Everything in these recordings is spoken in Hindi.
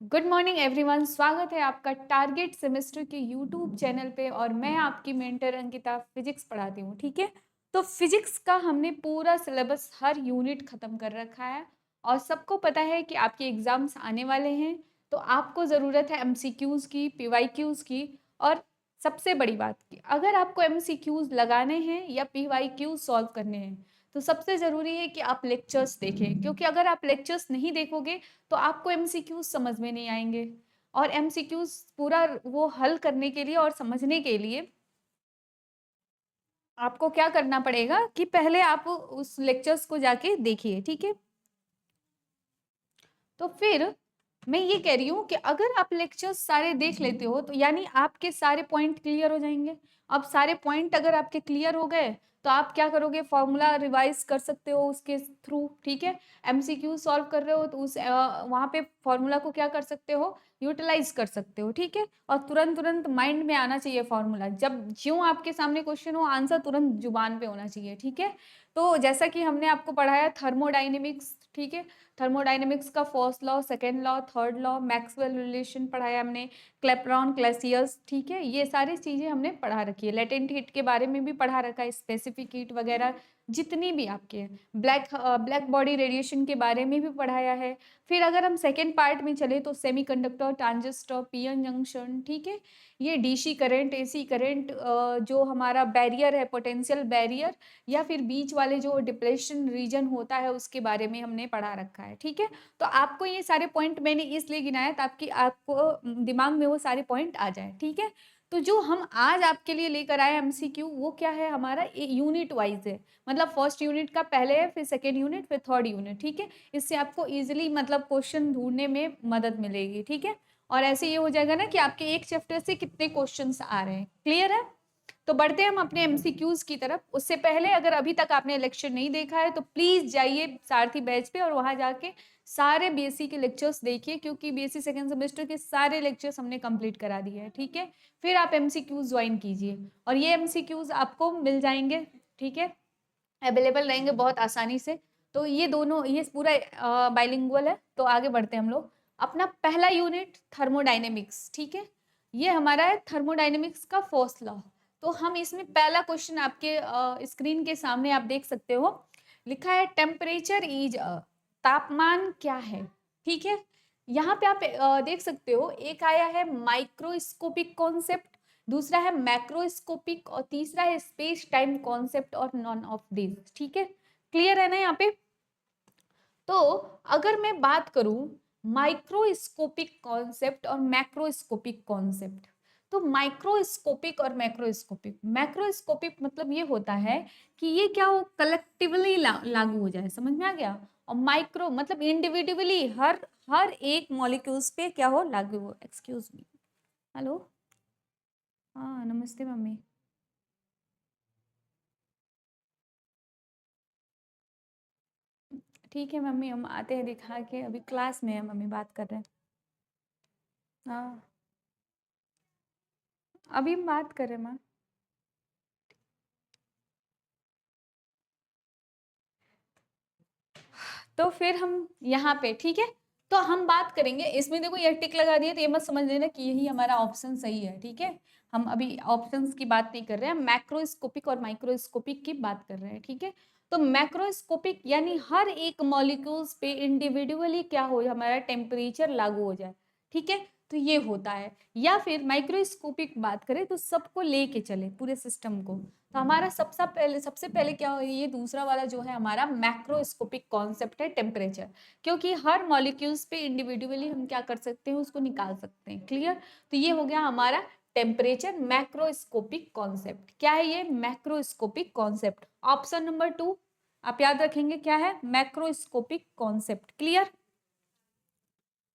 Good morning everyone. स्वागत है आपका टारगेट सेमेस्टर के यूट्यूब चैनल पे और मैं आपकी मेंटर अंकिता फिजिक्स पढ़ाती हूँ। ठीक है, तो फिजिक्स का हमने पूरा सिलेबस हर यूनिट खत्म कर रखा है और सबको पता है कि आपके एग्जाम्स आने वाले हैं। तो आपको ज़रूरत है एमसीक्यूज़ की, पीवाईक्यूज़ की। और सबसे बड़ी बात की, अगर आपको एमसीक्यूज़ लगाने हैं या पीवाईक्यूज़ सॉल्व करने हैं तो सबसे ज़रूरी है कि आप लेक्चर्स देखें, क्योंकि अगर आप लेक्चर्स नहीं देखोगे तो आपको एमसीक्यूज समझ में नहीं आएंगे। और एमसीक्यूज पूरा वो हल करने के लिए और समझने के लिए आपको क्या करना पड़ेगा कि पहले आप उस लेक्चर्स को जाके देखिए। ठीक है, तो फिर मैं ये कह रही हूँ कि अगर आप लेक्चर्स सारे देख लेते हो तो यानी आपके सारे पॉइंट क्लियर हो जाएंगे। अब सारे पॉइंट अगर आपके क्लियर हो गए तो आप क्या करोगे, फॉर्मूला रिवाइज कर सकते हो उसके थ्रू। ठीक है, एमसीक्यू सॉल्व कर रहे हो तो उस वहाँ पे फॉर्मूला को क्या कर सकते हो, यूटिलाइज कर सकते हो। ठीक है, और तुरंत तुरंत माइंड में आना चाहिए फॉर्मूला। जब ज्यों आपके सामने क्वेश्चन हो, आंसर तुरंत जुबान पे होना चाहिए। ठीक है, तो जैसा कि हमने आपको पढ़ाया थर्मोडाइनेमिक्स। ठीक है, थर्मोडायनेमिक्स का first law, second law, third law, Maxwell relation पढ़ाया हमने, क्लेपेरॉन, क्लैसियस। ठीक है, ये सारी चीजें हमने पढ़ा रखी है। लेटेंट हीट के बारे में भी पढ़ा रखा है, स्पेसिफिक हीट वगैरह जितनी भी आपके हैं। ब्लैक बॉडी रेडिएशन के बारे में भी पढ़ाया है। फिर अगर हम सेकेंड पार्ट में चले तो सेमीकंडक्टर, ट्रांजिस्टर, पीएन जंक्शन। ठीक है, ये डीसी करंट, एसी करंट, जो हमारा बैरियर है, पोटेंशियल बैरियर, या फिर बीच वाले जो डिप्लेशन रीजन होता है उसके बारे में हमने पढ़ा रखा है। ठीक है, तो आपको ये सारे पॉइंट मैंने इसलिए गिनाया ताकि आपको दिमाग में वो सारे पॉइंट आ जाए। ठीक है, तो जो हम आज आपके लिए लेकर आए एमसीक्यू, वो क्या है, हमारा यूनिट वाइज है। मतलब फर्स्ट यूनिट का पहले है, फिर सेकेंड यूनिट, फिर थर्ड यूनिट। ठीक है, इससे आपको इजिली मतलब क्वेश्चन ढूंढने में मदद मिलेगी। ठीक है, और ऐसे ये हो जाएगा ना कि आपके एक चैप्टर से कितने क्वेश्चन आ रहे हैं। क्लियर है? तो बढ़ते हैं हम अपने एमसीक्यूज की तरफ। उससे पहले अगर अभी तक आपने लेक्चर नहीं देखा है तो प्लीज जाइए सारथी बैच पे और वहां जाके सारे बीएससी के लेक्चर्स देखिए, क्योंकि बीएससी सेकंड सेमेस्टर के सारे लेक्चर्स हमने कंप्लीट करा दिए हैं। ठीक है, फिर आप एमसीक्यूज ज्वाइन कीजिए और ये एमसीक्यूज आपको मिल जाएंगे। ठीक है, अवेलेबल रहेंगे बहुत आसानी से। तो ये दोनों, ये पूरा बाइलिंगुअल है। तो आगे बढ़ते हैं हम लोग। अपना पहला यूनिट थर्मोडाइनेमिक्स। ठीक है, ये हमारा है थर्मोडाइनेमिक्स का फर्स्ट लॉ। तो हम इसमें पहला क्वेश्चन आपके स्क्रीन के सामने आप देख सकते हो, लिखा है टेम्परेचर इज, तापमान क्या है। ठीक है, यहाँ पे आप देख सकते हो, एक आया है माइक्रोस्कोपिक कॉन्सेप्ट, दूसरा है मैक्रोस्कोपिक और तीसरा है स्पेस टाइम कॉन्सेप्ट और नॉन ऑफ दिस। ठीक है, क्लियर है ना यहाँ पे? तो अगर मैं बात करूं माइक्रोस्कोपिक कॉन्सेप्ट और मैक्रोस्कोपिक कॉन्सेप्ट, तो माइक्रोस्कोपिक और मैक्रोस्कोपिक, मैक्रोस्कोपिक मतलब ये होता है कि ये क्या हो, कलेक्टिवली लागू हो जाए। समझ में आ गया? और माइक्रो मतलब इंडिविजुअली हर हर एक मॉलिक्यूल्स पे क्या हो, लागू हो। Excuse me. हेलो, हाँ नमस्ते मम्मी। ठीक है मम्मी, हम आते हैं दिखा के, अभी क्लास में है मम्मी, बात कर रहे हैं। हाँ, अभी हम बात कर रहे हैं माँ। तो फिर हम यहाँ पे, ठीक है, तो हम बात करेंगे इसमें। देखो ये टिक लगा दिया तो ये मत समझ लेना कि यही हमारा ऑप्शन सही है। ठीक है, हम अभी ऑप्शंस की बात नहीं कर रहे हैं, मैक्रोस्कोपिक और माइक्रोस्कोपिक की बात कर रहे हैं। ठीक है, तो मैक्रोस्कोपिक यानी हर एक मॉलिक्यूल्स पे इंडिविजुअली क्या हो, हमारा टेम्परेचर लागू हो जाए। ठीक है, तो ये होता है। या फिर माइक्रोस्कोपिक बात करें तो सबको लेके चले, पूरे सिस्टम को। तो हमारा सबसे पहले क्या हो, ये दूसरा वाला जो है हमारा मैक्रोस्कोपिक कॉन्सेप्ट है, टेम्परेचर। क्योंकि हर मॉलिक्यूल्स पे इंडिविजुअली हम क्या कर सकते हैं, उसको निकाल सकते हैं। क्लियर? तो ये हो गया हमारा टेम्परेचर मैक्रोस्कोपिक कॉन्सेप्ट। क्या है ये? Macroscopic concept. ऑप्शन नंबर 2 आप याद रखेंगे, क्या है? Macroscopic concept. क्लियर?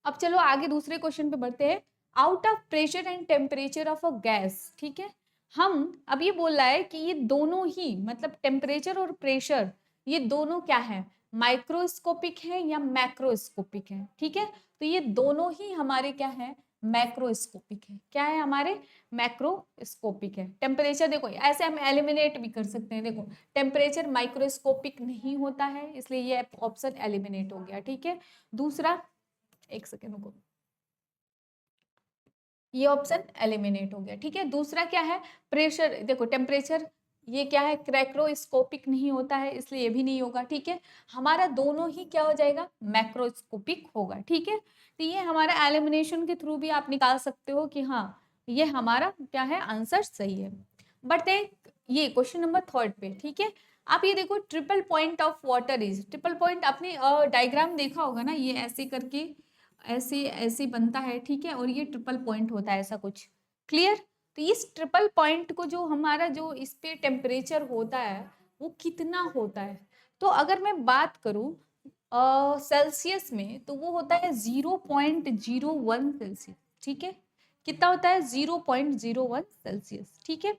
अब चलो आगे दूसरे क्वेश्चन पे बढ़ते हैं। Out of pressure and temperature of a gas. ठीक है, हम अब ये बोल रहा है कि ये दोनों ही मतलब टेम्परेचर और प्रेशर, ये दोनों क्या है, माइक्रोस्कोपिक है या मैक्रोस्कोपिक है। ठीक है, तो ये दोनों ही हमारे क्या है, मैक्रोस्कोपिक है। क्या है हमारे? मैक्रोस्कोपिक है। टेम्परेचर देखो ऐसे हम एलिमिनेट भी कर सकते हैं। देखो टेम्परेचर माइक्रोस्कोपिक नहीं होता है, इसलिए ये ऑप्शन एलिमिनेट हो गया। ठीक है, दूसरा, एक सेकेंड रुको, ये ऑप्शन एलिमिनेट हो गया। ठीक है, दूसरा क्या है, प्रेशर, देखो टेम्परेचर, ये क्या है, क्रैक्रोस्कोपिक नहीं होता है, इसलिए ये भी नहीं होगा। ठीक है, हमारा दोनों ही क्या हो जाएगा, मैक्रोस्कोपिक होगा। ठीक है, तो ये हमारा एलिमिनेशन के थ्रू भी आप निकाल सकते हो कि हाँ ये हमारा क्या है, आंसर सही है। बढ़ते ये क्वेश्चन नंबर 3 पे। ठीक है, आप ये देखो, triple point of water is, triple point आपने डायग्राम देखा होगा ना, ये ऐसे करके ऐसे ऐसे बनता है। ठीक है, और ये ट्रिपल पॉइंट होता है ऐसा कुछ, क्लियर। तो इस ट्रिपल पॉइंट को जो हमारा जो इस पे टेम्परेचर होता है वो कितना होता है, तो अगर मैं बात करूं सेल्सियस में, तो वो होता है 0.01 सेल्सियस। ठीक है, कितना होता है, 0.01 सेल्सियस। ठीक है,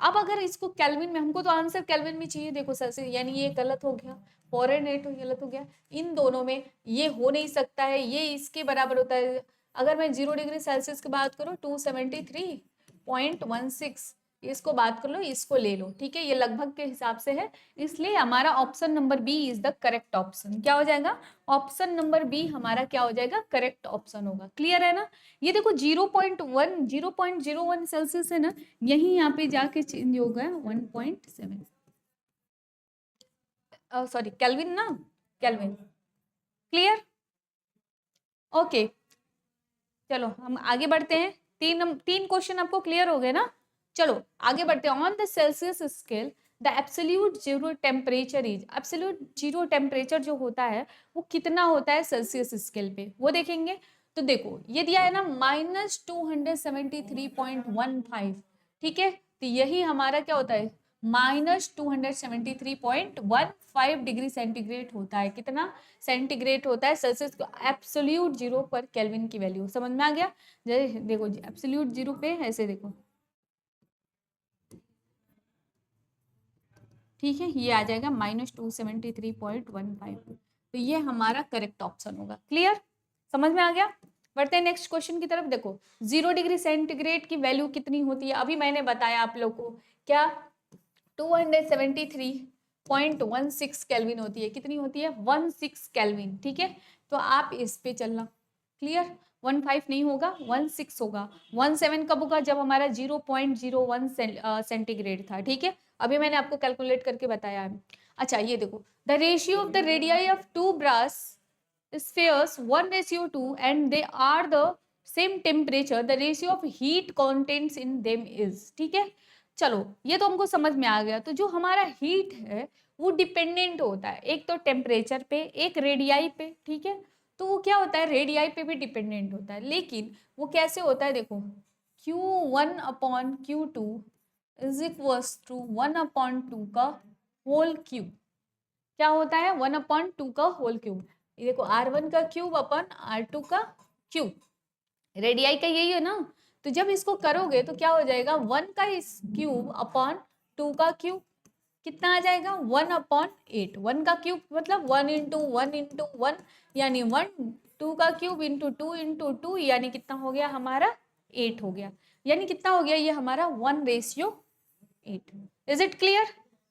अब अगर इसको केल्विन में, हमको तो आंसर केल्विन में चाहिए, देखो सेल्सियस, यानी ये गलत हो गया, फॉरेनहाइट गलत हो गया, इन दोनों में ये हो नहीं सकता है, ये इसके बराबर होता है। अगर मैं 0 डिग्री सेल्सियस की बात करूँ 273.16, इसको बात कर लो, इसको ले लो। ठीक है, ये लगभग के हिसाब से है, इसलिए हमारा option number B is the correct option. क्या हो जाएगा, ऑप्शन नंबर बी हमारा क्या हो जाएगा, करेक्ट ऑप्शन होगा। क्लियर है ना। ये देखो 0.01 सेल्सियस है ना, यही यहाँ पे जाके चेंज हो गया 1.7, सॉरी केल्विन ना, केल्विन। क्लियर, ओके, चलो हम आगे बढ़ते हैं। तीन क्वेश्चन आपको क्लियर हो गए ना। चलो आगे बढ़ते हैं। On the Celsius scale the absolute zero temperature is, absolute zero temperature जो होता है वो कितना होता है सेल्सियस स्केल पे, वो देखेंगे। तो देखो ये दिया है ना -273.15। ठीक है, तो यही हमारा क्या होता है, -273.15 डिग्री सेंटीग्रेड होता है। कितना सेंटीग्रेड होता है सेल्सियस को, एब्सोल्यूट जीरो पर केल्विन की वैल्यू। समझ में आ गया। जैसे देखो एब्सोल्यूट जीरो पे ऐसे देखो, ठीक है, ये आ जाएगा -273.15। तो ये हमारा करेक्ट ऑप्शन होगा। क्लियर, समझ में आ गया। बढ़ते हैं नेक्स्ट क्वेश्चन की तरफ। देखो 0 डिग्री सेंटीग्रेड की वैल्यू कितनी होती है, अभी मैंने बताया आप लोग को, क्या 273.16 केल्विन होती है। कितनी होती है, 16 केल्विन। ठीक है, तो आप इस पे चलना। क्लियर, 15 नहीं होगा, 16 होगा। 17 कब होगा, जब हमारा 0.01 सेंटीग्रेड था। ठीक है, अभी मैंने आपको कैलकुलेट करके बताया है। अच्छा ये देखो, the ratio of the radii of two brass spheres 1:2 and they are the same temperature, the ratio of heat contents in them is। ठीक है, चलो ये तो हमको समझ में आ गया। तो जो हमारा हीट है वो डिपेंडेंट होता है, एक तो टेम्परेचर पे, एक रेडियाई पे। ठीक है, तो वो क्या होता है, रेडियाई पे भी डिपेंडेंट होता है, लेकिन वो कैसे होता है, देखो Q1/Q2 इज इक्वल्स टू 1/2 का होल क्यूब। क्या होता है, 1/2 का होल क्यूब। ये देखो R1 का क्यूब अपन R2 का क्यूब, रेडियाई का यही है ना। तो जब इसको करोगे तो क्या हो जाएगा, 1 का इस क्यूब अपॉन 2 का क्यूब, कितना आ जाएगा 1/8। 1 का क्यूब मतलब 1 × 1 × 1 यानी 1, 2 का क्यूब इंटू 2 × 2 यानी कितना हो गया हमारा 8 हो गया। यानी कितना हो गया, ये हमारा 1:8। Is it clear.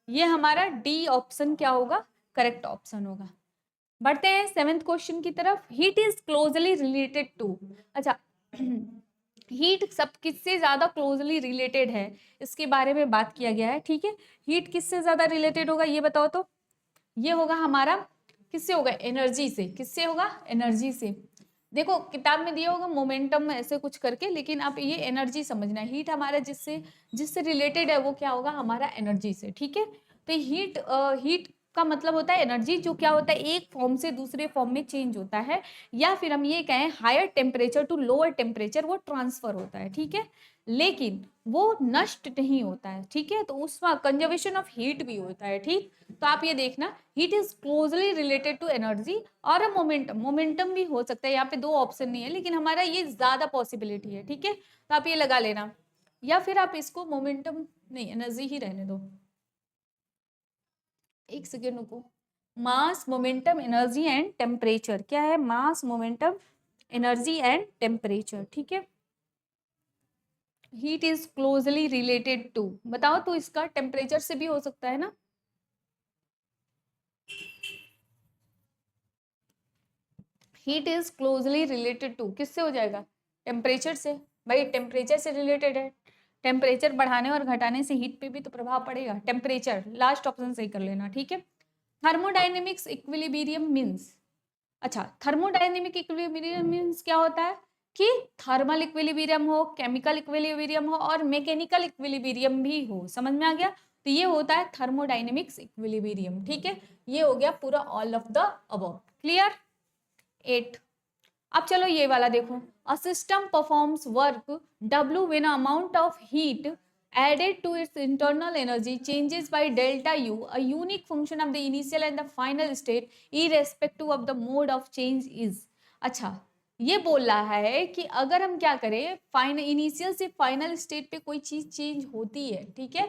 ये हमारा डी ऑप्शन क्या होगा, करेक्ट ऑप्शन होगा। बढ़ते हैं 7th क्वेश्चन की तरफ। Heat is closely related to, अच्छा हीट सब किससे ज्यादा क्लोजली रिलेटेड है, इसके बारे में बात किया गया है। ठीक है, हीट किससे ज्यादा रिलेटेड होगा ये बताओ तो। ये होगा हमारा, किससे होगा, एनर्जी से। किससे होगा, एनर्जी से। देखो किताब में दिया होगा मोमेंटम ऐसे कुछ करके, लेकिन आप ये एनर्जी समझना है। हीट हमारा जिससे जिससे रिलेटेड है वो क्या होगा, हमारा एनर्जी से। ठीक है, तो हीट का मतलब होता है एनर्जी, जो क्या होता है एक फॉर्म से दूसरे फॉर्म में चेंज होता है, या फिर हम ये कहें higher temperature to lower temperature वो ट्रांसफर होता है। ठीक है, लेकिन वो नष्ट नहीं होता है। ठीक है, तो उसमें कंजर्वेशन ऑफ हीट भी होता है। ठीक, तो आप ये देखना, heat is closely related to energy और मोमेंटम। मोमेंटम भी हो सकता है, यहाँ पे दो ऑप्शन नहीं है, लेकिन हमारा ये ज्यादा पॉसिबिलिटी है। ठीक है, तो आप ये लगा लेना, या फिर आप इसको मोमेंटम नहीं, एनर्जी ही रहने दो। एक सेकेंड रुको, mass momentum energy and temperature, क्या है, mass momentum energy and temperature. ठीक है, heat is closely related to, बताओ तो इसका टेम्परेचर से भी हो सकता है ना। Heat is closely related to किससे हो जाएगा, टेम्परेचर से। भाई टेम्परेचर से रिलेटेड है, टेम्परेचर बढ़ाने और घटाने से हीट पे भी तो प्रभाव पड़ेगा। टेम्परेचर, लास्ट ऑप्शन सही कर लेना, ठीक है। थर्मोडाइनेमिक्स इक्विलिब्रियम मीन्स, अच्छा थर्मोडाइनेमिक इक्विलिब्रियम मीन्स क्या होता है कि थर्मल इक्विलिब्रियम हो, केमिकल इक्विलिब्रियम हो और मैकेनिकल इक्विलिब्रियम भी हो, समझ में आ गया। तो ये होता है थर्मोडाइनेमिक्स इक्विलिब्रियम, ठीक है। ये हो गया पूरा all of the above, clear. 8। अब चलो ये वाला देखो, a system performs work W when amount of heat added to its internal energy changes by delta U, a unique function of the initial and the final state irrespective of the mode of change is। अच्छा, ये बोल रहा है कि अगर हम क्या करें, फाइनल इनिशियल से फाइनल स्टेट पे कोई चीज चेंज होती है, ठीक है,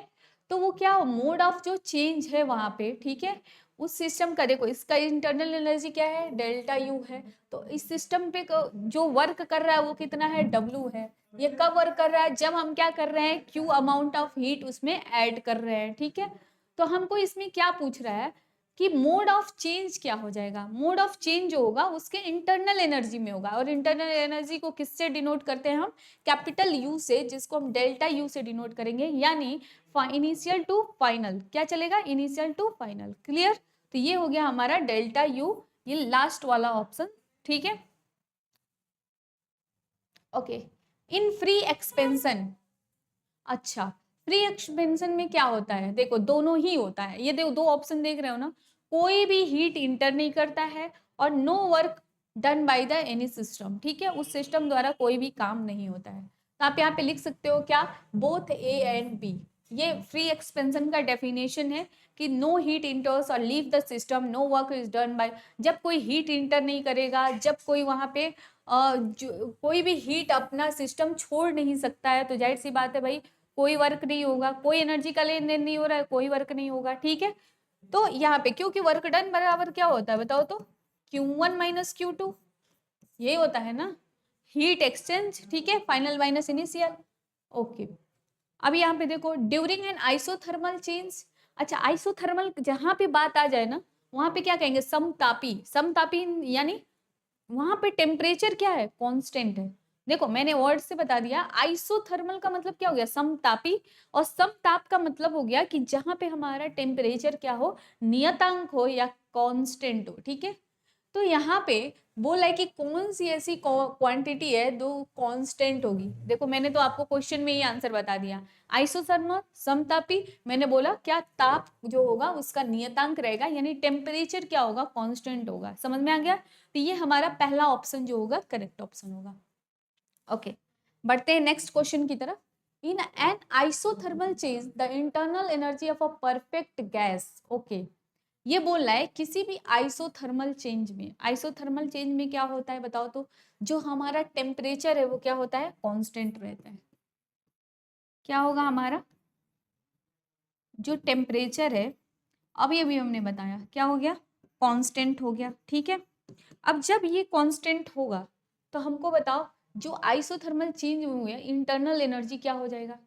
तो वो क्या मोड ऑफ जो चेंज है वहां पे, ठीक है, उस सिस्टम का देखो, इसका इंटरनल एनर्जी क्या है, डेल्टा यू है। तो इस सिस्टम पे जो वर्क कर रहा है वो कितना है, डब्ल्यू है। ये कब वर्क कर रहा है, जब हम क्या कर रहे हैं, क्यू अमाउंट ऑफ हीट उसमें ऐड कर रहे हैं, ठीक है। तो हमको इसमें क्या पूछ रहा है कि मोड ऑफ चेंज क्या हो जाएगा। मोड ऑफ चेंज जो होगा उसके इंटरनल एनर्जी में होगा, और इंटरनल एनर्जी को किससे डिनोट करते हैं हम, कैपिटल यू से, जिसको हम डेल्टा यू से डिनोट करेंगे, यानी इनिशियल टू फाइनल, क्या चलेगा, इनिशियल टू फाइनल, क्लियर। तो ये हो गया हमारा डेल्टा यू, ये लास्ट वाला ऑप्शन, ठीक है। ओके, इन फ्री एक्सपेंशन, अच्छा फ्री एक्सपेंशन में क्या होता है, देखो दोनों ही होता है, ये देखो दो ऑप्शन देख रहे हो ना, कोई भी हीट इंटर नहीं करता है और no work done by the any system, ठीक है, उस सिस्टम द्वारा कोई भी काम नहीं होता है। तो आप यहाँ पे लिख सकते हो क्या, बोथ ए एंड बी। ये फ्री एक्सपेंशन का डेफिनेशन है कि नो हीट इंटर्स और leave the system, no work is done by, जब कोई हीट इंटर नहीं करेगा, जब कोई वहां पे कोई भी हीट अपना सिस्टम छोड़ नहीं सकता है, तो जाहिर सी बात है भाई कोई वर्क नहीं होगा, कोई एनर्जी का लेन देन नहीं हो रहा है, कोई वर्क नहीं होगा, ठीक है। तो यहाँ पे क्योंकि वर्क डन बराबर क्या होता है बताओ तो, Q1 माइनस Q2, यही होता है ना, हीट एक्सचेंज, ठीक है, फाइनल माइनस इनिशियल। ओके, अब यहाँ पे देखो ड्यूरिंग एन आइसोथर्मल चेंज, अच्छा आइसोथर्मल जहां पे बात आ जाए ना, वहां पे क्या कहेंगे, समतापी, समतापी यानी वहां पे टेम्परेचर क्या है, कांस्टेंट है। देखो मैंने वर्ड से बता दिया, आइसोथर्मल का मतलब क्या हो गया, समतापी, और समताप का मतलब हो गया कि जहां पे हमारा टेम्परेचर क्या हो, नियतांक हो या कांस्टेंट हो, ठीक है। तो यहाँ पे बोला है कि कौन सी ऐसी क्वांटिटी है जो कांस्टेंट होगी। देखो मैंने तो आपको क्वेश्चन में ही आंसर बता दिया, आइसोथर्मल, समतापी, मैंने बोला क्या ताप जो होगा उसका नियतांक रहेगा, यानी टेम्परेचर क्या होगा, कांस्टेंट होगा, समझ में आ गया। तो ये हमारा पहला ऑप्शन जो होगा करेक्ट ऑप्शन होगा। ओके, बढ़ते हैं नेक्स्ट क्वेश्चन की तरफ। In an isothermal change the internal energy of a perfect gas, okay, ये बोल रहा है किसी भी आइसोथर्मल चेंज में, आइसोथर्मल चेंज में क्या होता है बताओ तो, जो हमारा टेम्परेचर है वो क्या होता है, कांस्टेंट रहता है। क्या होगा हमारा जो टेम्परेचर है, अभी अभी हमने बताया क्या हो गया, कांस्टेंट हो गया, ठीक है। अब जब ये कांस्टेंट होगा तो हमको बताओ जो आइसोथर्मल चेंज हुए इंटरनल एनर्जी क्या हो जाएगा,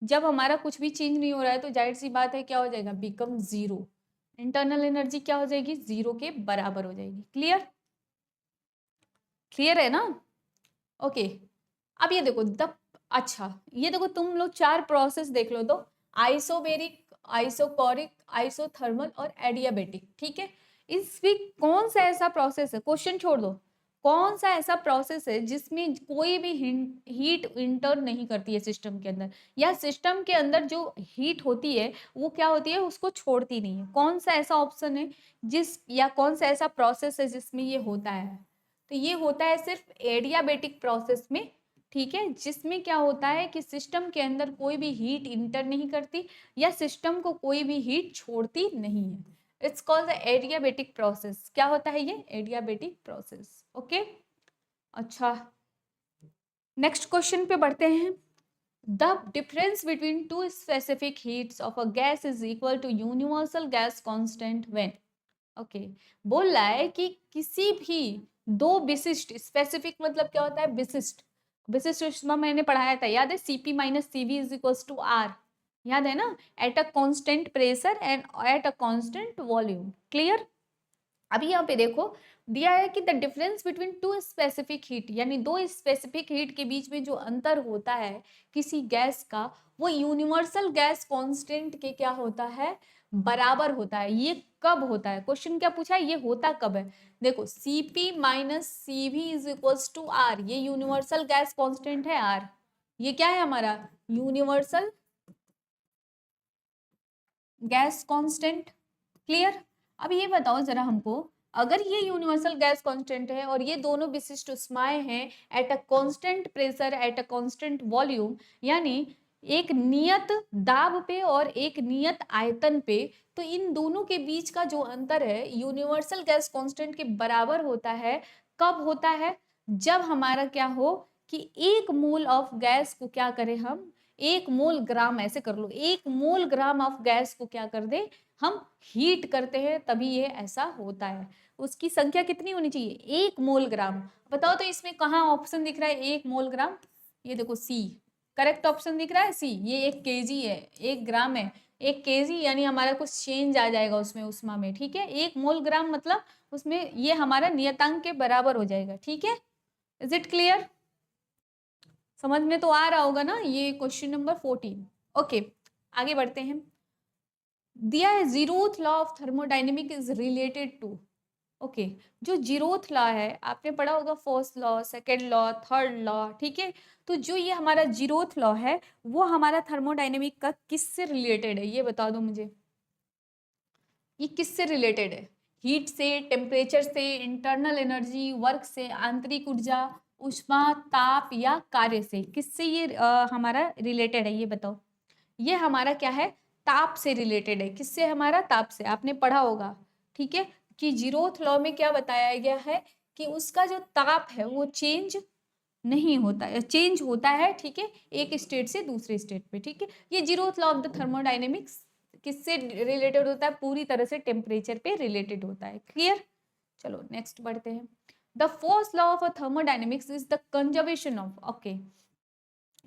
जब हमारा कुछ भी चेंज नहीं हो रहा है तो जाहिर सी बात है क्या हो जाएगा, बिकम जीरो, इंटरनल एनर्जी क्या हो जाएगी, जीरो के बराबर हो जाएगी, क्लियर, क्लियर है ना। ओके, अब ये देखो द, अच्छा ये देखो तुम लोग चार प्रोसेस देख लो तो, आइसोबेरिक, आइसोकोरिक, आइसोथर्मल और एडियाबेटिक, ठीक है। इसमें कौन सा ऐसा प्रोसेस है, क्वेश्चन छोड़ दो, कौन सा ऐसा प्रोसेस है जिसमें कोई भी हीट इंटर नहीं करती है सिस्टम के अंदर, या सिस्टम के अंदर जो हीट होती है वो क्या होती है, उसको छोड़ती नहीं है, कौन सा ऐसा ऑप्शन है जिस, या कौन सा ऐसा प्रोसेस है जिसमें ये होता है। तो ये होता है सिर्फ एडियाबेटिक प्रोसेस में, ठीक है, जिसमें क्या होता है कि सिस्टम के अंदर कोई भी हीट इंटर नहीं करती या सिस्टम को कोई भी हीट छोड़ती नहीं है। It's called the adiabatic process, क्या होता है ये, एडियाबेटिक प्रोसेस, ओके। अच्छा नेक्स्ट क्वेश्चन पे बढ़ते हैं। The difference between two specific heats of a gas is equal to universal gas constant when, okay, बोल रहा है कि किसी भी दो विशिष्ट, स्पेसिफिक मतलब क्या होता है, विशिष्ट, विशिष्ट ऊष्मा मैंने पढ़ाया था, याद है, Cp minus Cv is equals to R, याद है ना, at a constant pressure and at a constant volume, clear. अभी यहाँ पे देखो दिया है कि the difference between two specific heat, यानी दो स्पेसिफिक हीट के बीच में जो अंतर होता है किसी गैस का, वो यूनिवर्सल गैस कांस्टेंट के क्या होता है, बराबर होता है। ये कब होता है, क्वेश्चन क्या पूछा है, ये होता कब है। देखो Cp minus Cv is equals to R, ये यूनिवर्सल गैस कांस्टेंट है आर, ये क्या है हमारा यूनिवर्सल गैस कांस्टेंट। क्लियर। अब ये बताओ जरा हमको, अगर ये यूनिवर्सल गैस कांस्टेंट है और ये दोनों विशिष्ट उष्माएं हैं eight a constant pressure at a constant volume, यानी एक नियत दाब पे और एक नियत आयतन पे, तो इन दोनों के बीच का जो अंतर है यूनिवर्सल गैस कांस्टेंट के बराबर होता है। कब होता है, जब हमारा क्या हो कि एक मोल ऑफ गैस को क्या करें हम, एक मोल ग्राम, ऐसे कर लो, एक मोल ग्राम ऑफ गैस को क्या कर दे हम हीट करते हैं, तभी ये ऐसा होता है। उसकी संख्या कितनी होनी चाहिए, एक मोल ग्राम। बताओ तो इसमें कहाँ ऑप्शन दिख रहा है एक मोल ग्राम, ये देखो सी, करेक्ट ऑप्शन दिख रहा है सी। ये एक केजी है, एक ग्राम है, एक केजी, यानी हमारा कुछ चेंज आ जाएगा उसमें उष्मा में, ठीक है। एक मोल ग्राम मतलब उसमें ये हमारा नियतांक के बराबर हो जाएगा, ठीक है। इज इट क्लियर, समझ में तो आ रहा होगा ना, ये क्वेश्चन नंबर 14। ओके, आगे बढ़ते हैं। दिया है zeroth law of thermodynamic is related to, okay, जो जीरोथ लॉ है आपने पढ़ा होगा, first law, second law, third law, ठीक है। तो जो ये हमारा जीरोथ लॉ है वो हमारा थर्मोडाइनमिक का किससे रिलेटेड है, ये बता दो मुझे, ये किससे रिलेटेड है, हीट से, टेम्परेचर से, इंटरनल एनर्जी, वर्क से, आंतरिक ऊर्जा, ऊष्मा, ताप या कार्य से, किससे ये हमारा रिलेटेड है, ये बताओ। ये हमारा क्या है, ताप से रिलेटेड है। किससे, हमारा ताप से, आपने पढ़ा होगा, ठीक है, कि जीरोथ लॉ में क्या बताया गया है कि उसका जो ताप है वो चेंज नहीं होता है, चेंज होता है, ठीक है, एक स्टेट से दूसरे स्टेट पे, ठीक है। ये zeroth law of the thermodynamics किससे रिलेटेड होता है, पूरी तरह से टेम्परेचर पे रिलेटेड होता है। क्लियर। चलो नेक्स्ट बढ़ते हैं। The fourth law of thermodynamics is the conservation of, okay,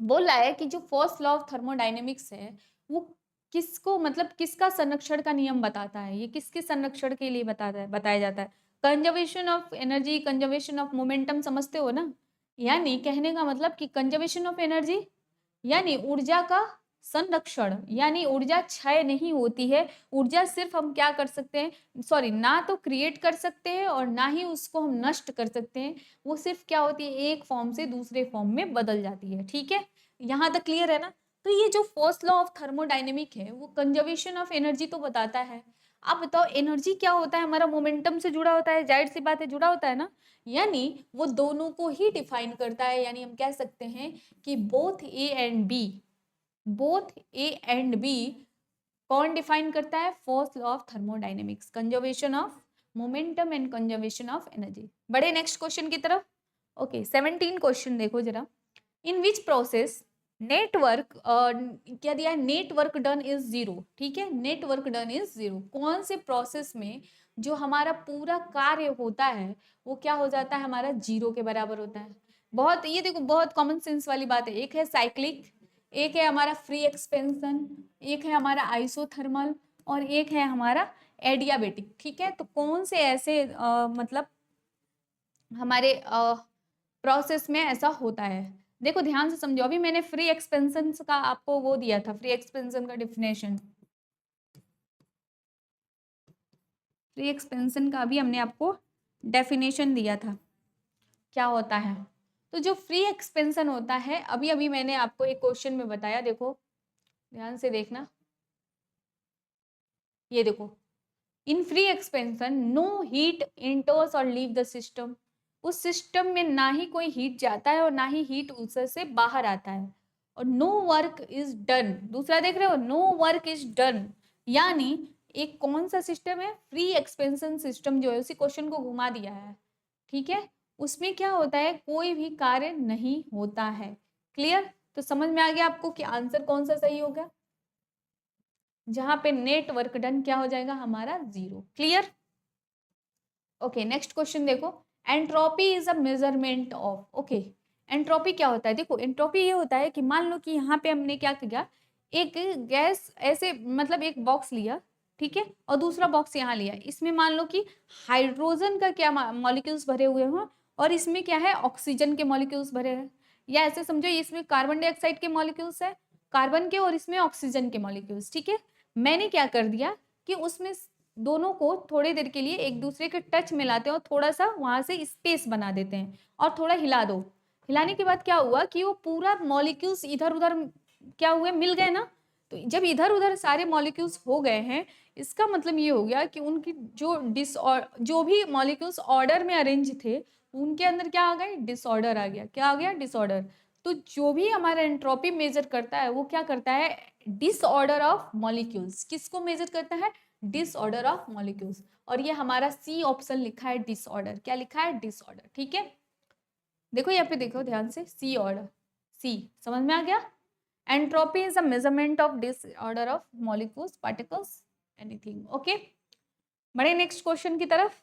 बोल रहा है कि जो फर्स्ट लॉ ऑफ थर्मोडाइनेमिक्स है वो किसको, मतलब किसका संरक्षण का नियम बताता है, ये किसके संरक्षण के लिए बताता है, बताया जाता है। Conservation of energy, conservation of momentum, समझते हो ना, यानी कहने का मतलब कि कंजर्वेशन ऑफ एनर्जी यानी ऊर्जा का संरक्षण, यानी ऊर्जा क्षय नहीं होती है, ऊर्जा सिर्फ हम क्या कर सकते हैं, सॉरी, ना तो क्रिएट कर सकते हैं और ना ही उसको हम नष्ट कर सकते हैं, वो सिर्फ क्या होती है, एक फॉर्म से दूसरे फॉर्म में बदल जाती है, ठीक है। यहाँ तक क्लियर है ना। तो ये जो फर्स्ट लॉ ऑफ थर्मोडाइनेमिक है वो कंजर्वेशन ऑफ एनर्जी तो बताता है। आप बताओ एनर्जी क्या होता है, हमारा मोमेंटम से जुड़ा होता है, जाहिर सी बात है जुड़ा होता है ना, यानी वो दोनों को ही डिफाइन करता है, यानी हम कह सकते हैं कि both A and B, both A and B कौन डिफाइन करता है, first law of thermodynamics, conservation of momentum and conservation of energy. बड़े नेक्स्ट क्वेश्चन की तरफ। ओके 17 क्वेश्चन देखो जरा। इन विच प्रोसेस नेटवर्क क्या दिया है, नेटवर्क डन इज जीरो, ठीक है, नेटवर्क डन इज जीरो, कौन से प्रोसेस में जो हमारा पूरा कार्य होता है वो क्या हो जाता है, हमारा जीरो के बराबर होता है। बहुत, ये देखो बहुत कॉमन सेंस वाली बात है, एक है साइक्लिक, एक है हमारा फ्री एक्सपेंशन, एक है हमारा आइसोथर्मल और एक है हमारा एडियाबेटिक, ठीक है। तो कौन से ऐसे मतलब हमारे प्रोसेस में ऐसा होता है, देखो ध्यान से समझो। अभी मैंने फ्री एक्सपेंशन का आपको वो दिया था, फ्री एक्सपेंशन का डिफिनेशन, फ्री एक्सपेंशन का अभी हमने आपको डेफिनेशन दिया था, क्या होता है। तो जो फ्री एक्सपेंशन होता है, अभी अभी मैंने आपको एक क्वेश्चन में बताया, देखो ध्यान से देखना, ये देखो, in free expansion no heat enters और लीव द सिस्टम, उस सिस्टम में ना ही कोई हीट जाता है और ना ही हीट उससे से बाहर आता है, और नो वर्क इज डन, दूसरा देख रहे हो, नो वर्क इज डन, यानी एक कौन सा सिस्टम है, फ्री एक्सपेंशन सिस्टम जो है, उसी क्वेश्चन को घुमा दिया है, ठीक है। उसमें क्या होता है, कोई भी कार्य नहीं होता है। क्लियर। तो समझ में आ गया आपको कि आंसर कौन सा सही होगा, जहां पे नेटवर्क डन क्या हो जाएगा, हमारा zero. Clear. Okay next question देखो। Entropy is a measurement of, okay, entropy क्या होता है, देखो एंट्रोपी ये होता है कि मान लो कि यहाँ पे हमने क्या किया, एक गैस ऐसे, मतलब एक बॉक्स लिया, ठीक है, और दूसरा बॉक्स यहाँ लिया। इसमें मान लो कि हाइड्रोजन का क्या मॉलिक्यूल्स भरे हुए हों और इसमें क्या है, ऑक्सीजन के मॉलिक्यूल्स भरे हैं, या ऐसे समझो इसमें कार्बन डाइऑक्साइड के मॉलिक्यूल्स है, कार्बन के, और इसमें ऑक्सीजन के मॉलिक्यूल्स। ठीक है, मैंने क्या कर दिया कि उसमें दोनों को थोड़ी देर के लिए एक दूसरे के टच में लाते हैं और थोड़ा सा वहां से स्पेस बना देते हैं और थोड़ा हिला दो। हिलाने के बाद क्या हुआ कि वो पूरा मॉलिक्यूल्स इधर उधर क्या हुए, मिल गए ना। तो जब इधर उधर सारे मॉलिक्यूल्स हो गए हैं, इसका मतलब ये हो गया कि उनकी जो भी मॉलिक्यूल्स ऑर्डर में अरेंज थे उनके अंदर क्या आ गए, डिसऑर्डर आ गया। क्या आ गया, डिसऑर्डर। तो जो भी हमारा एंट्रोपी मेजर करता है वो क्या करता है, डिसऑर्डर ऑफ मॉलिक्यूल्स। किसको मेजर करता है, डिसऑर्डर ऑफ मॉलिक्यूल्स। और ये हमारा सी ऑप्शन लिखा है, डिसऑर्डर। क्या लिखा है, डिसऑर्डर। ठीक है, देखो यहाँ पे देखो ध्यान से, सी ऑर्डर, सी समझ में आ गया। Entropy is a measurement of disorder of molecules, particles, anything. Okay, बढ़े नेक्स्ट क्वेश्चन की तरफ।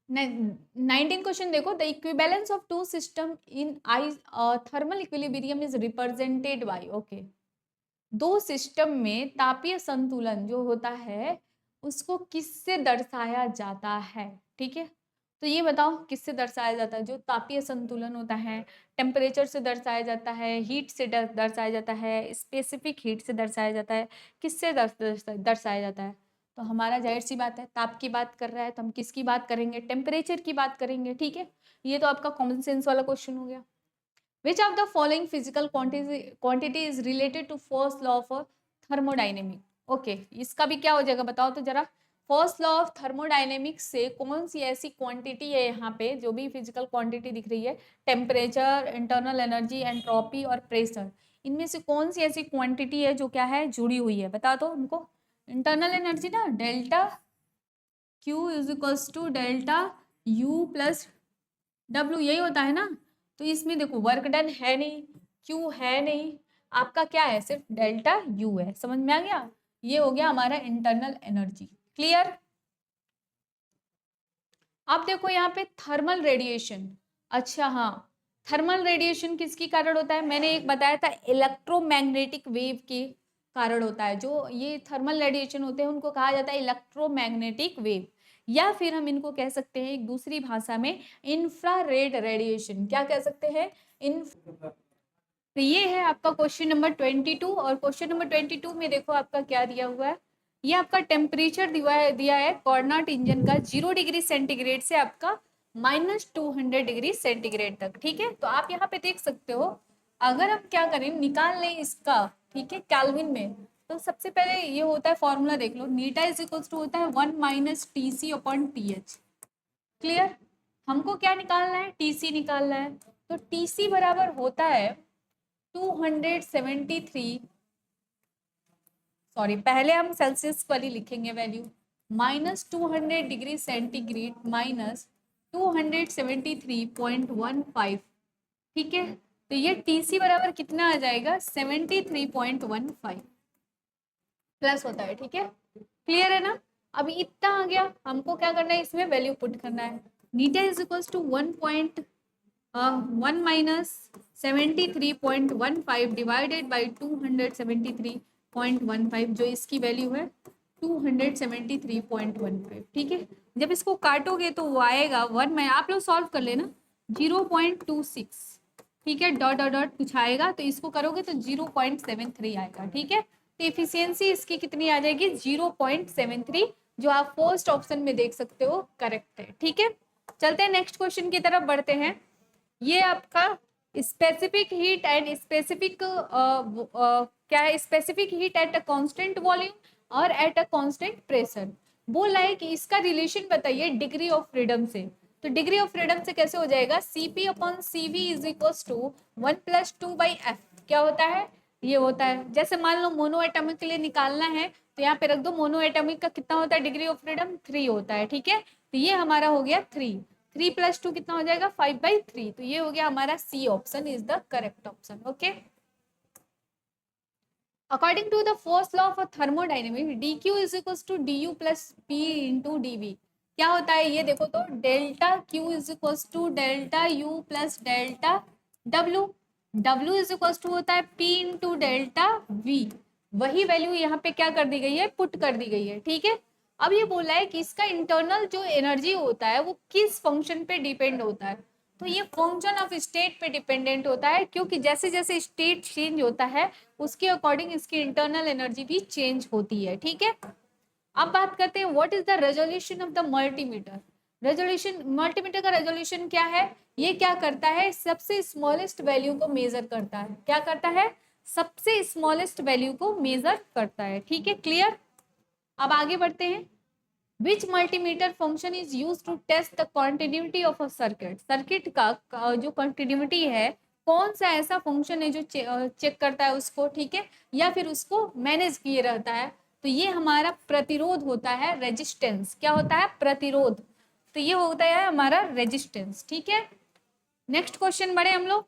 19 क्वेश्चन देखो, the equivalence of two system in I thermal equilibrium is represented by. Okay, दो सिस्टम में तापीय संतुलन जो होता है उसको किससे दर्शाया जाता है। ठीक है, तो ये बताओ किससे दर्शाया जाता है, जो तापीय संतुलन होता है, टेम्परेचर से दर्शाया जाता है, हीट से दर्शाया जाता है, स्पेसिफिक हीट से दर्शाया जाता है, किससे दर्शाया जाता है। तो हमारा जाहिर सी बात है, ताप की बात कर रहा है तो हम किसकी बात करेंगे, टेम्परेचर की बात करेंगे। ठीक है, ये तो आपका कॉमन सेंस वाला क्वेश्चन हो गया। Which of the following physical quantity is related to first law of thermodynamic? Okay, इसका भी क्या हो जाएगा बताओ तो जरा। फर्स्ट लॉ ऑफ थर्मोडाइनेमिक्स से कौन सी ऐसी क्वांटिटी है यहाँ पे, जो भी फिजिकल क्वांटिटी दिख रही है, टेम्परेचर, इंटरनल एनर्जी, एंट्रोपी और प्रेशर, इनमें से कौन सी ऐसी क्वांटिटी है जो क्या है, जुड़ी हुई है, बता दो हमको। इंटरनल एनर्जी ना, delta Q is equals to delta U plus W, यही होता है ना। तो इसमें देखो वर्क डन है नहीं, क्यू है नहीं, आपका क्या है, सिर्फ डेल्टा यू है। समझ में आ गया, ये हो गया हमारा इंटरनल एनर्जी। क्लियर। अब देखो यहाँ पे थर्मल रेडिएशन। अच्छा हाँ, थर्मल रेडिएशन किसके कारण होता है, मैंने एक बताया था, इलेक्ट्रोमैग्नेटिक वेव के कारण होता है। जो ये थर्मल रेडिएशन होते हैं उनको कहा जाता है इलेक्ट्रोमैग्नेटिक वेव, या फिर हम इनको कह सकते हैं एक दूसरी भाषा में इंफ्रारेड रेडिएशन। क्या कह सकते हैं, इन। तो ये है आपका क्वेश्चन नंबर 22। और क्वेश्चन नंबर 22 में देखो आपका क्या दिया हुआ है, ये आपका टेम्परेचर दिया है कॉर्नाट इंजन का 0 डिग्री सेंटीग्रेड से आपका -200 डिग्री सेंटीग्रेड तक। ठीक है, तो आप यहाँ पे देख सकते हो, अगर हम क्या करें, निकाल लें इसका, ठीक है, केल्विन में, तो सबसे पहले ये होता है फॉर्मूला देख लो, नीटा इज इक्वल्स टू होता है 1 - TC/TH। क्लियर, हमको क्या निकालना है, टीसी निकालना है। तो टीसी बराबर होता है 273, सॉरी पहले हम सेल्सियस वाली लिखेंगे वैल्यू, -200 डिग्री सेंटीग्रेड -273.15। ठीक है, तो ये टीसी बराबर कितना आ जाएगा, 73.15 प्लस होता है। ठीक है, क्लियर है ना। अभी इतना आ गया, हमको क्या करना है, इसमें वैल्यू पुट करना है। नीटा is equals to 1 -73.15 divided by 273.15, जो इसकी वैल्यू है 273.15। ठीक है, जब इसको काटोगे तो वो आएगा 1 में, आप लोग सॉल्व कर लेना, 0.26। ठीक है, डॉट डॉट डॉट कुछ आएगा तो इसको करोगे तो 0.73 आएगा। ठीक है, तो इफिशियंसी इसकी कितनी आ जाएगी, 0.73, जो आप फर्स्ट ऑप्शन में देख सकते हो करेक्ट है। ठीक है, चलते हैं नेक्स्ट क्वेश्चन की तरफ बढ़ते हैं। ये आपका स्पेसिफिक हीट एंड स्पेसिफिक क्या है, specific heat at a constant volume और एट अ कांस्टेंट प्रेशर। बोला है कि इसका रिलेशन बताइए डिग्री ऑफ फ्रीडम से। तो डिग्री ऑफ फ्रीडम से कैसे हो जाएगा, CP/CV is equal to 1+2/F। क्या होता है, ये होता है, जैसे मान लो मोनो एटॉमिक के लिए निकालना है तो यहाँ पे रख दो, मोनो एटॉमिक का कितना होता है डिग्री ऑफ फ्रीडम, 3 होता है। ठीक है, तो ये हमारा हो गया 3, 3+2 कितना हो जाएगा, 5/3। तो ये हो गया हमारा C option is the correct option. Okay, according to the first law of thermodynamics, dq is equal to du plus p into dv। क्या होता है ये देखो तो, delta q is equal to delta u plus delta w, w is equal to होता है p इंटू डेल्टा v। वही वैल्यू यहाँ पे क्या कर दी गई है, पुट कर दी गई है, ठीक है। अब ये बोला है कि इसका इंटरनल जो एनर्जी होता है वो किस फंक्शन पे डिपेंड होता है, तो ये फंक्शन ऑफ स्टेट पे डिपेंडेंट होता है, क्योंकि जैसे जैसे स्टेट चेंज होता है उसके अकॉर्डिंग इसकी इंटरनल एनर्जी भी चेंज होती है, ठीक है। अब बात करते हैं what is the resolution of the multimeter. Resolution, multimeter का रेजोल्यूशन क्या है, ये क्या करता है, सबसे स्मॉलेस्ट वैल्यू को मेजर करता है, क्या करता है, सबसे स्मॉलेस्ट वैल्यू को मेजर करता है, ठीक है, क्लियर। अब आगे बढ़ते हैं, which multimeter function is use to test the continuity of a circuit. Circuit का जो कॉन्टिन्यूटी है, कौन सा ऐसा फंक्शन है जो चेक करता है उसको, ठीक है, या फिर उसको मैनेज किए रहता है, तो ये हमारा प्रतिरोध होता है, रेजिस्टेंस, क्या होता है, प्रतिरोध, तो ये होता है हमारा रेजिस्टेंस, ठीक है। नेक्स्ट क्वेश्चन बढ़े हम लोग,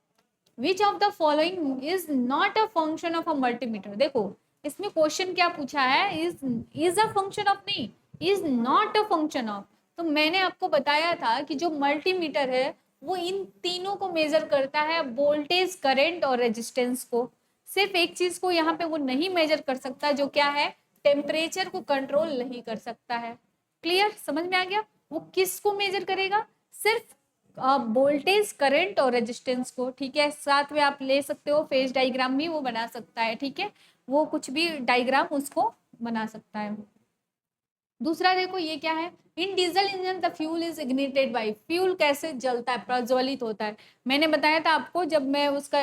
विच of the following is not a function of a multimeter. देखो इसमें क्वेश्चन क्या पूछा है, इज अ फंक्शन ऑफ, नहीं, is not a function of. तो मैंने आपको बताया था कि जो मल्टीमीटर है वो इन तीनों को मेजर करता है, वोल्टेज, करंट और रेजिस्टेंस को। सिर्फ एक चीज को यहाँ पे वो नहीं मेजर कर सकता, जो क्या है, टेम्परेचर को कंट्रोल नहीं कर सकता है। क्लियर, समझ में आ गया, वो किसको मेजर करेगा, सिर्फ वोल्टेज, करंट और रेजिस्टेंस को, ठीक है। साथ में आप ले सकते हो फेज डायग्राम भी वो बना सकता है, ठीक है, वो कुछ भी डायग्राम उसको बना सकता है। दूसरा देखो ये क्या है, in diesel engine the fuel is ignited by, fuel कैसे जलता है, प्रज्वलित होता है। मैंने बताया था आपको जब मैं उसका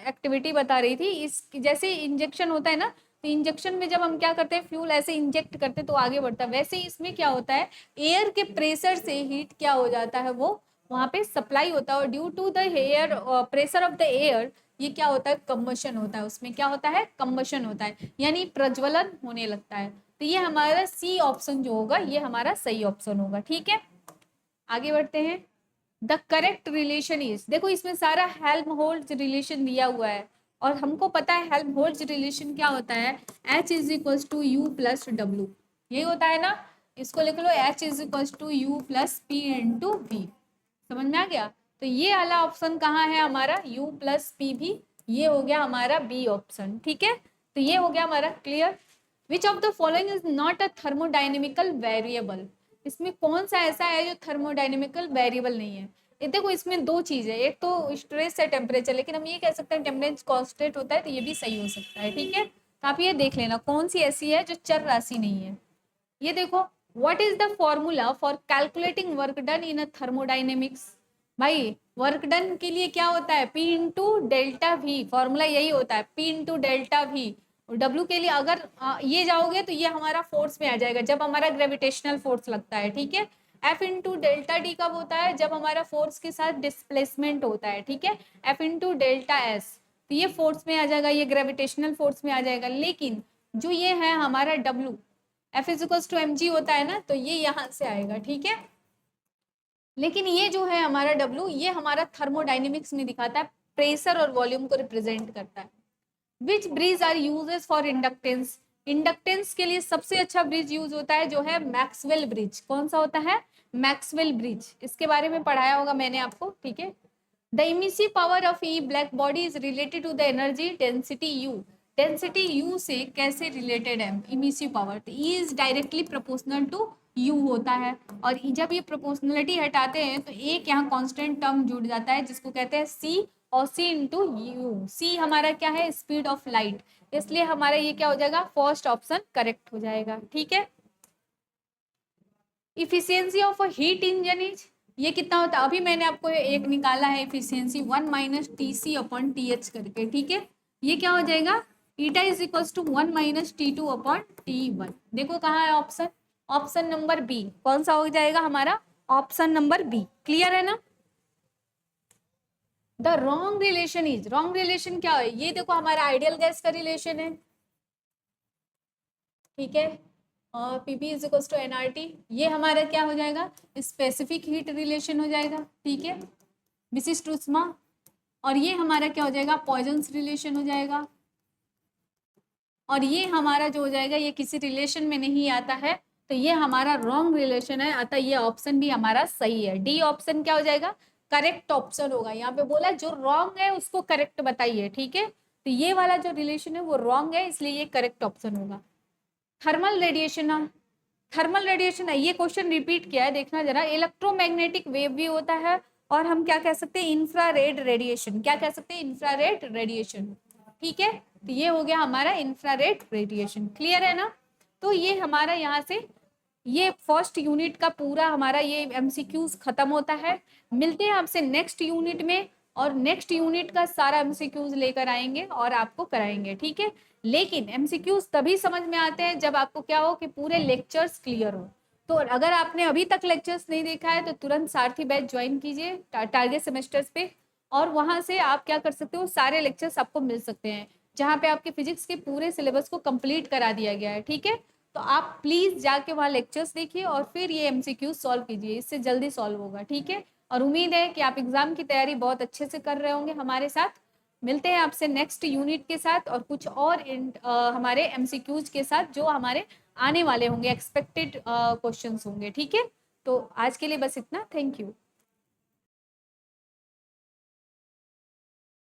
एक्टिविटी बता रही थी, इस जैसे इंजेक्शन होता है ना, तो इंजेक्शन में जब हम क्या करते हैं, फ्यूल ऐसे इंजेक्ट करते हैं तो आगे बढ़ता है, वैसे ही इसमें क्या होता है, एयर के प्रेशर से हीट क्या हो जाता है, वो वहां पे सप्लाई होता है, और due to the air pressure of the air ये क्या होता है, कंबशन होता है, उसमें क्या होता है, कंबशन होता है, यानी प्रज्वलन होने लगता है। तो ये हमारा सी ऑप्शन जो होगा ये हमारा सही ऑप्शन होगा, ठीक है। आगे बढ़ते हैं, द करेक्ट रिलेशन इज, देखो इसमें सारा हेल्महोल्ट्ज रिलेशन दिया हुआ है, और हमको पता है हेल्महोल्ट्ज रिलेशन क्या होता है, H is equal to U plus W, यही होता है ना, इसको लिख लो H is equal to U plus P into V, समझ में आ गया। तो ये वाला ऑप्शन कहाँ है हमारा, U प्लस पी भी, ये हो गया हमारा बी ऑप्शन, ठीक है। तो ये हो गया हमारा clear. Which of the following is not a thermodynamical variable, इसमें कौन सा ऐसा है जो थर्मोडाइनेमिकल वेरिएबल नहीं है। ये देखो इसमें दो चीज है, एक तो स्ट्रेस है, टेम्परेचर, लेकिन हम ये कह सकते हैं टेम्परेचर कांस्टेंट होता है, तो ये भी सही हो सकता है, ठीक है। तो आप ये देख लेना कौन सी ऐसी है जो चर राशि नहीं है। ये देखो, what is the formula for calculating work done in a thermodynamics. भाई वर्क डन के लिए क्या होता है, P into delta we, formula यही होता है, P इंटू डेल्टा वी। और डब्ल्यू के लिए अगर ये जाओगे तो ये हमारा फोर्स में आ जाएगा, जब हमारा ग्रेविटेशनल फोर्स लगता है, ठीक है। F इंटू डेल्टा डी कब होता है, जब हमारा फोर्स के साथ डिस्प्लेसमेंट होता है, ठीक है। F इंटू डेल्टा एस, तो ये फोर्स में आ जाएगा, ये ग्रेविटेशनल फोर्स में आ जाएगा, लेकिन जो ये है हमारा W, F is equal to M G होता है ना, तो ये यहाँ से आएगा, ठीक है। लेकिन ये जो है हमारा W, ये हमारा थर्मोडाइनेमिक्स में दिखाता है, प्रेशर और वॉल्यूम को रिप्रेजेंट करता है। Which bridge are uses for inductance, inductance के लिए सबसे अच्छा ब्रिज यूज होता है जो है मैक्सवेल ब्रिज। कौन सा होता है, मैक्सवेल ब्रिज, इसके बारे में पढ़ाया होगा मैंने आपको, ठीक है। The emissive power of E black body is related to the energy density U, density U से कैसे रिलेटेड है इमिसिव पावर, तो E is directly proportional to U होता है, और जब ये प्रोपोर्शनलिटी हटाते हैं तो एक यहाँ कांस्टेंट टर्म जुड़ जाता है जिसको कहते हैं सी, और सी इंटू यू, सी हमारा क्या है, स्पीड ऑफ लाइट, इसलिए हमारा ये क्या हो जाएगा, फर्स्ट ऑप्शन करेक्ट हो जाएगा, ठीक है। Efficiency of a heat engine is, ये कितना होता है, अभी मैंने आपको एक निकाला है efficiency 1 minus T C upon T H करके, ठीक है। ये क्या हो जाएगा, eta is equal to 1 minus T two upon T one. देखो कहाँ है ऑप्शन, ऑप्शन नंबर बी, कौन सा हो जाएगा हमारा, ऑप्शन नंबर बी, क्लियर है ना। The wrong relation is, wrong relation क्या है, ये देखो हमारा आइडियल गैस का रिलेशन है, ठीक है, PP is equal to NRT, ये हमारा क्या हो जाएगा, स्पेसिफिक हीट रिलेशन हो जाएगा, ठीक है, विशिष्ट ऊष्मा, और ये हमारा क्या हो जाएगा, पॉइजन्स रिलेशन हो जाएगा, और ये हमारा जो हो जाएगा ये किसी रिलेशन में नहीं आता है, तो ये हमारा रॉन्ग रिलेशन है, अतः ये ऑप्शन भी हमारा सही है, डी ऑप्शन क्या हो जाएगा, करेक्ट ऑप्शन होगा। यहाँ पे बोला जो रॉन्ग है उसको करेक्ट बताइए, ठीक है, तो ये वाला जो रिलेशन है वो रॉन्ग है, इसलिए ये करेक्ट ऑप्शन होगा। थर्मल रेडिएशन, थर्मल रेडिएशन है, ये क्वेश्चन रिपीट किया है, देखना जरा। इलेक्ट्रोमैग्नेटिक वेव भी होता है, और हम क्या कह सकते हैं, इंफ्रारेड रेडिएशन। क्या कह सकते हैं, इंफ्रारेड रेडिएशन। ठीक है, तो ये हो गया हमारा इंफ्रारेड रेडिएशन। क्लियर है ना। तो ये हमारा यहाँ से ये फर्स्ट यूनिट का पूरा हमारा ये एमसीक्यूज खत्म होता है। मिलते हैं आपसे नेक्स्ट यूनिट में, और नेक्स्ट यूनिट का सारा एमसीक्यूज लेकर आएंगे और आपको कराएंगे। ठीक है, लेकिन एमसीक्यूज तभी समझ में आते हैं जब आपको क्या हो कि पूरे लेक्चर्स क्लियर हो। तो अगर आपने अभी तक लेक्चर्स नहीं देखा है तो तुरंत सारथी बैच ज्वाइन कीजिए टारगेट सेमेस्टर्स पे, और वहां से आप क्या कर सकते हो, सारे लेक्चर्स आपको मिल सकते हैं, जहाँ पे आपके फिजिक्स के पूरे सिलेबस को कंप्लीट करा दिया गया है। ठीक है, तो आप प्लीज जाके वहाँ लेक्चर्स देखिए और फिर ये एमसीक्यू सॉल्व कीजिए, इससे जल्दी सॉल्व होगा। ठीक है, और उम्मीद है कि आप एग्जाम की तैयारी बहुत अच्छे से कर रहे होंगे हमारे साथ। मिलते हैं आपसे नेक्स्ट यूनिट के साथ और कुछ और हमारे एमसीक्यूज के साथ जो हमारे आने वाले होंगे, एक्सपेक्टेड क्वेश्चंस होंगे। ठीक है, तो आज के लिए बस इतना। Thank you.